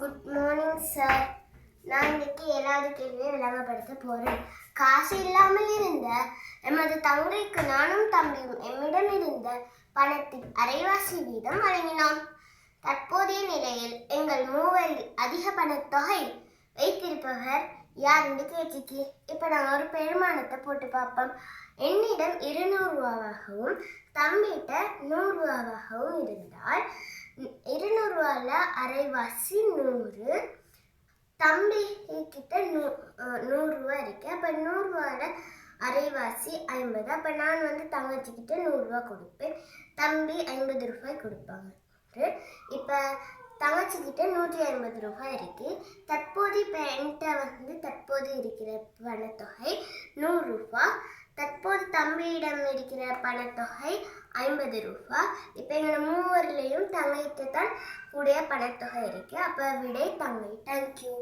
Good morning sir. நான் இன்னைக்கு 7வது கேள்வியை விளங்கப்படுத்த போறேன். காசு இல்லாமல் இருந்த எமது தங்கைக்கு நானும் தம்பியும் எம்மிடம் இருந்த பணத்தின் அரைவாசி வீதம் வழங்கினோம். தற்போதைய நிலையில் எங்கள் மூவரில் அதிக பணத்தொகை வைத்திருப்பவர் யார் என்று கேட்டுச்சு. இப்ப நாங்கள் ஒரு பெருமானத்தை போட்டு பார்ப்போம். என்னிடம் 200 ரூபாவாகவும் தம்பிகிட்ட 100 ரூபாவாகவும் இருந்தால் 200 ரூபால அரைவாசி 100, தம்பி கிட்ட 100 ரூபா இருக்கு. அப்ப 100 ரூபால அரைவாசி 50. அப்ப நான் தங்கச்சி கிட்ட 100 ரூபா கொடுப்பேன், தம்பி 50 ரூபாய் கொடுப்பாங்க. இப்ப தங்கச்சி கிட்ட 150 ரூபாய் இருக்கு. தற்போது இப்ப என்கிட்ட தற்போது இருக்கிற பணத்தொகை 100 ரூபாய். தற்போது தம்பியிடம் இருக்கிற பணத்தொகை 50 ரூபாய். இப்ப எங்களோட மூவரிலையும் தங்கைகிட்ட தான் கூடிய பணத்தொகை இருக்கு. அப்ப விடை தங்கை. தேங்க்யூ.